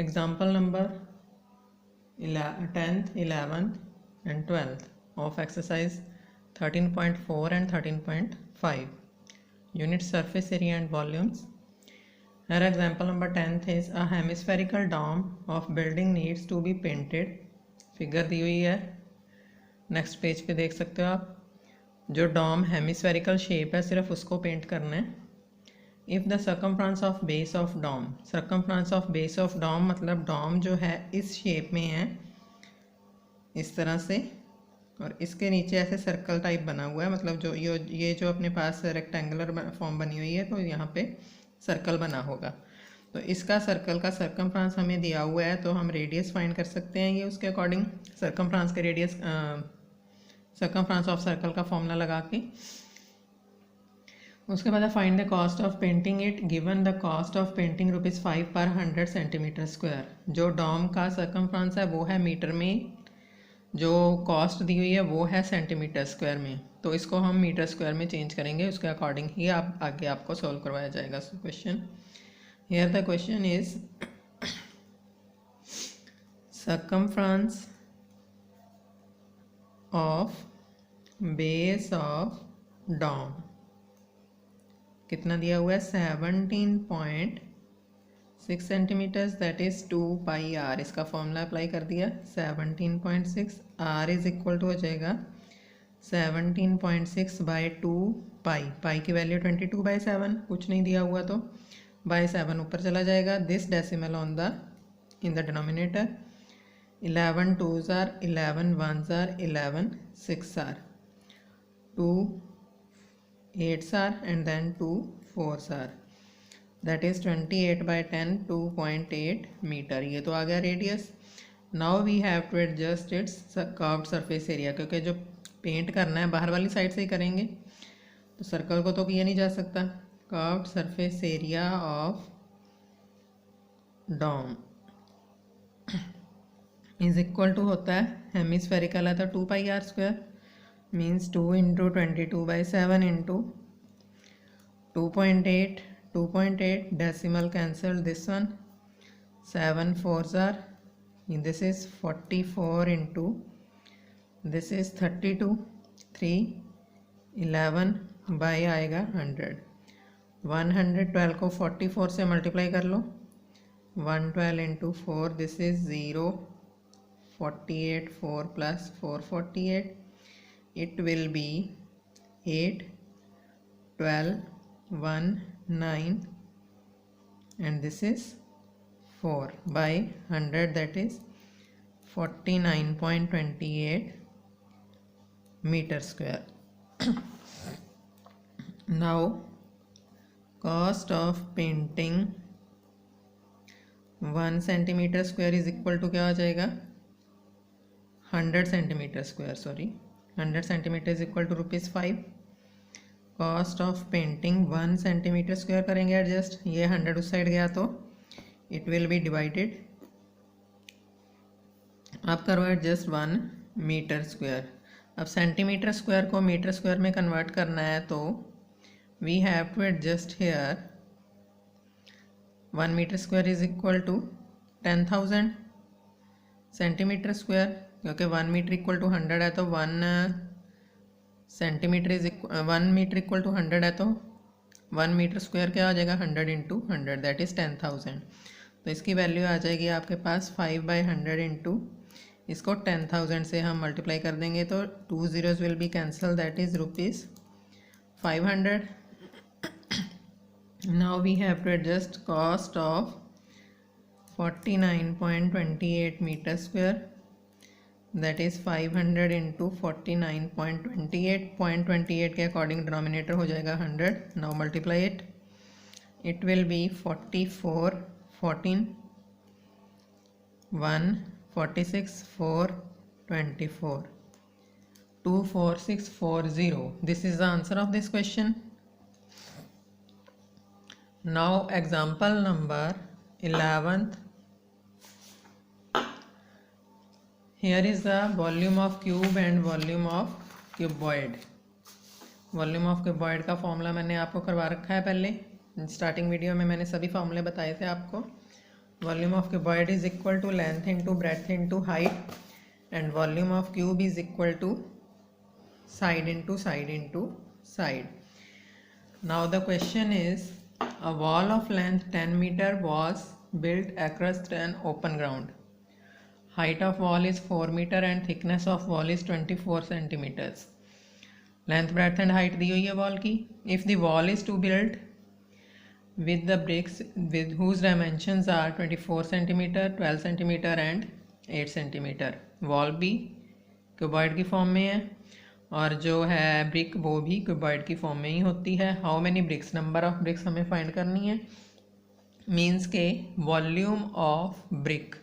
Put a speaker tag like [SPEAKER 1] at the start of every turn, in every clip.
[SPEAKER 1] Example number 10th, 11th and 12th of exercise 13.4 and 13.5. Unit surface area and volumes. Here example number 10th is a hemispherical dome of building needs to be painted. Figure दी हुई है, next page पे देख सकते हो आप। जो Dom hemispherical shape है सिर्फ उसको पेंट करना है। If the circumference of base of dome, circumference of base of dome मतलब डॉम जो है इस शेप में है इस तरह से, और इसके नीचे ऐसे सर्कल टाइप बना हुआ है, मतलब जो ये जो अपने पास रेक्टेंगुलर फॉर्म बनी हुई है तो यहाँ पे सर्कल बना होगा। तो इसका सर्कल का सर्कमफ्रेंस हमें दिया हुआ है तो हम रेडियस फाइंड कर सकते हैं ये उसके अकॉर्डिंग। सर्कमफ्रेंस के रेडियस, सर्कमफ्रेंस ऑफ सर्कल का फॉर्मूला लगा के उसके बाद find the cost of painting it. Given the cost of painting ₹5 पर 100 सेंटीमीटर स्क्वायर। जो डॉम का सर्कमफ्रेंस है वो है मीटर में, जो कॉस्ट दी हुई है वो है सेंटीमीटर स्क्वायर में, तो इसको हम मीटर स्क्वायर में चेंज करेंगे, उसके अकॉर्डिंग ही आप आगे आपको सॉल्व करवाया जाएगा question. Here the question is circumference of base of dome कितना दिया हुआ है 17.6 centimetres, that is 2 pi r. इसका फॉर्मूला अप्लाई कर दिया 17.6, आर इज इक्वल टू हो जाएगा 17.6 बाई 2 पाई। पाई की वैल्यू 22/7, कुछ नहीं दिया हुआ तो बाई 7 ऊपर चला जाएगा। This decimal on the in the denominator. 11 2s are 11 1s are 11 6 are 2 8s are and then 2 4s are, that is 28/10 2.8 metre. ये तो आ गया radius. Now we have to adjust its curved surface area, क्योंकि जो paint करना है बाहर वाली साइड से ही करेंगे तो सर्कल को तो किया नहीं जा सकता। Curved surface area of dome is equal to होता है, हेमिस्फेरिकल है तो 2 pi r square, means 2 × 22/7 × 2.8 decimal cancel this one, 7 4s are, this is 44 into this is 32, 3 11 by आएगा 100। 112 को 44 से मल्टीप्लाई कर लो, 112 into 4 this is 0, 48 4 plus 4 48, it will be 8 12 1 9 and this is 4 by 100, that is 49.28 meter square. Now cost of painting 1 centimeter square is equal to क्या हो जाएगा 100 centimeter square, sorry 100 centimeter is equal to ₹5। Cost of painting 1 centimetre square करेंगे adjust, ये 100 उस side गया तो it will be divided, आप करो एडजस्ट 1 मीटर स्क्वायर। अब सेंटीमीटर स्क्वायर को मीटर स्क्वायर में कन्वर्ट करना है तो we have to adjust here 1 metre square is equal to 10,000 centimetre square, क्योंकि 1 मीटर इक्वल टू 100 है तो 1 सेंटीमीटर 1 मीटर इक्वल टू 100 है तो 1 मीटर स्क्वायर क्या हो जाएगा 100 × 100, दैट इज़ 10,000। तो इसकी वैल्यू आ जाएगी आपके पास 5/100 इंटू इसको 10,000 से हम मल्टीप्लाई कर देंगे तो 2 zeros will be cancel, that is ₹500। Now we have to adjust cost of 49.28 metre square, that is 500 into 49.28 के अकॉर्डिंग डिनोमिनेटर हो जाएगा 100। Now multiply it, it will be 44 14 1 46 4 24 24640। This is the answer of this question. Now example number 11th। Here is the volume of cube and volume of cuboid। Volume of cuboid का formula मैंने आपको करवा रखा है पहले, starting video में मैंने सभी फॉर्मूले बताए थे आपको। Volume of cuboid is equal to length into breadth into height, and volume of cube is equal to side into side into side. Now the question is, a wall of length 10 meter was built across an open ground. Height of wall is 4 meter and thickness of wall is 24 centimeters. Length, breadth and height दी हुई है wall की. If the wall is to build with the bricks with whose dimensions are 24 centimeter, 12 centimeter and 8 centimeter. Wall भी cuboid की form में है और जो है ब्रिक वो भी क्यूबॉइड की फॉर्म में ही होती है. How many bricks, number of bricks हमें फाइंड करनी है. मीन्स के वॉल्यूम ऑफ ब्रिक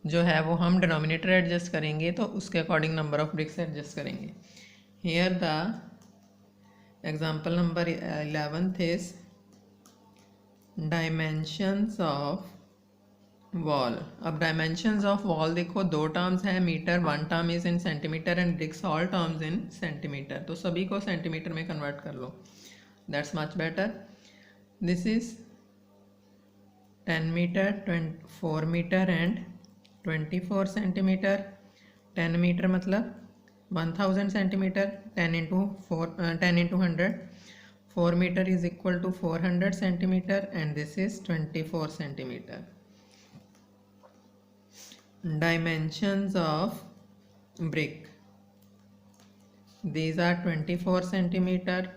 [SPEAKER 1] जो है वो हम डिनोमिनेटर एडजस्ट करेंगे तो उसके according number of bricks adjust करेंगे. Here the example number 11th is dimensions of wall. अब डायमेंशंस ऑफ वॉल देखो, दो टर्म्स है, metre, one term is in centimetre and bricks all terms in centimetre. तो सभी को सेंटीमीटर में convert कर लो, that's much better. This is 10 metre, 4 metre and 24 centimetre. 10 metre मतलब 1000 centimetre, 10 into 100. 4 meter is equal to 400 centimeter and this is 24 centimeter. Dimensions of brick. These are 24 centimeter,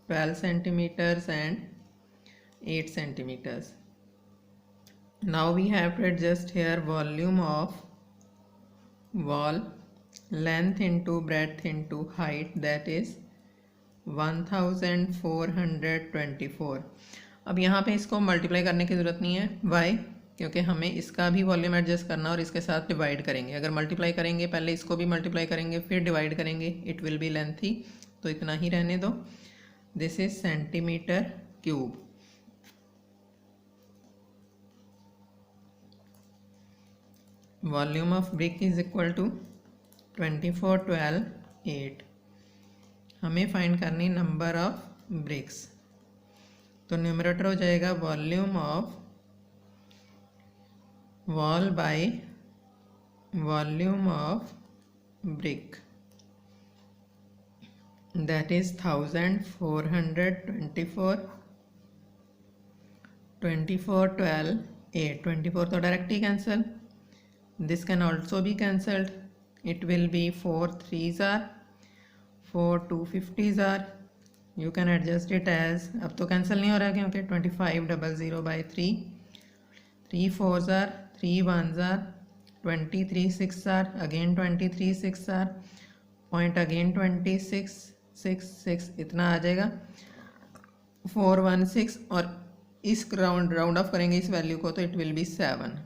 [SPEAKER 1] 12 centimeters and 8 centimeters. Now we have to adjust here volume of wall, length into breadth into height, that is 1424. अब यहाँ पे इसको multiply करने की ज़रूरत नहीं है. Y? क्योंकि हमें इसका भी वॉल्यूम एडजस्ट करना और इसके साथ डिवाइड करेंगे. अगर मल्टीप्लाई करेंगे, पहले इसको भी मल्टीप्लाई करेंगे फिर डिवाइड करेंगे, इट विल बी लेंथी, तो इतना ही रहने दो. This is centimetre cube. Volume of brick is equal to 24, 12, 8. हमें फाइंड करनी नंबर ऑफ ब्रिक्स. तो न्यूमरेटर हो जाएगा volume of wall by volume of brick, that is 1424. 24, 12, 8. 24 तो directly cancel. This can also be cancelled. It will be 4 3s are 4 250s are. You can adjust it as, अब तो cancel नहीं हो रहा क्योंकि 2500 by 3. 3 4s are, 3 1s are, 23 6 are, again 23 6 are, point again 26 6 6, इतना आ जाएगा 416 और इस राउंड ऑफ करेंगे इस वैल्यू को तो it will be 7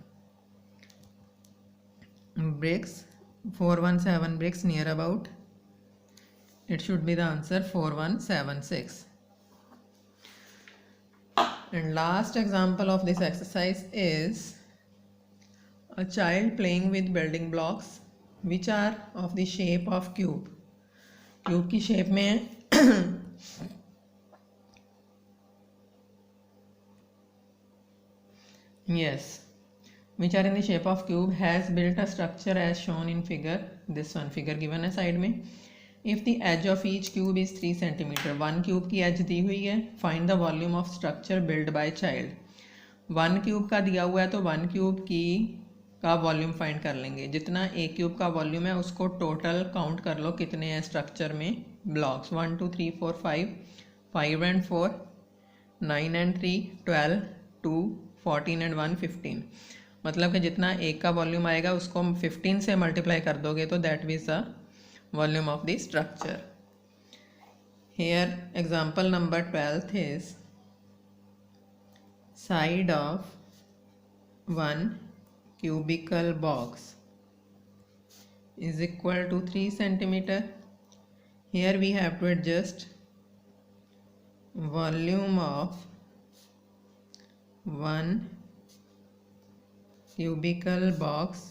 [SPEAKER 1] bricks. 417 bricks near about. It should be the answer 4176. And last example of this exercise is a child playing with building blocks which are of the shape of cube. Cube की shape में है. Yes, which are in the shape of cube, has built a structure as shown in figure. This one figure given है side में. If the edge of each cube is 3 centimeter, one cube की edge दी हुई है. Find the volume of structure built by child. One cube का दिया हुआ है तो वन क्यूब की का वॉल्यूम फाइंड कर लेंगे. जितना एक क्यूब का वॉल्यूम है उसको टोटल काउंट कर लो कितने हैं स्ट्रक्चर में ब्लॉक्स. 1 2 3 4 5, 5 and 4, 9 and 3, 12, 2, 14 and 1, 15. मतलब कि जितना एक का वॉल्यूम आएगा उसको 15 से मल्टीप्लाई कर दोगे तो that means the volume of the structure. Here example number 12th is side of one cubical box is equal to 3 centimeter. Here we have to adjust volume of one cubical box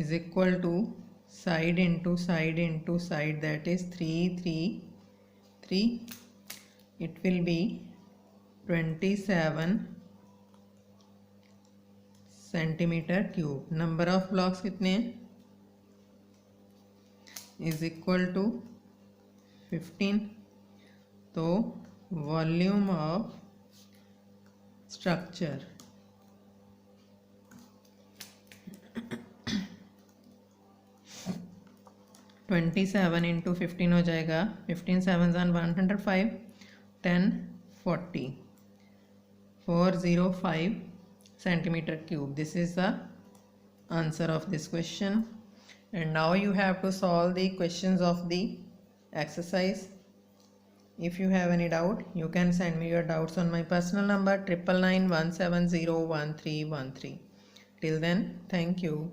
[SPEAKER 1] is equal to side into side into side, that is 3 3 3. It will be 27 centimetre cube. Number of blocks कितने हैं is equal to 15। तो volume of structure 27 into 15 हो जाएगा, 15 7 105, 10 40 405 centimeter cube. This is the answer of this question. And now you have to solve the questions of the exercise. If you have any doubt, you can send me your doubts on my personal number 99917011313. Till then, thank you.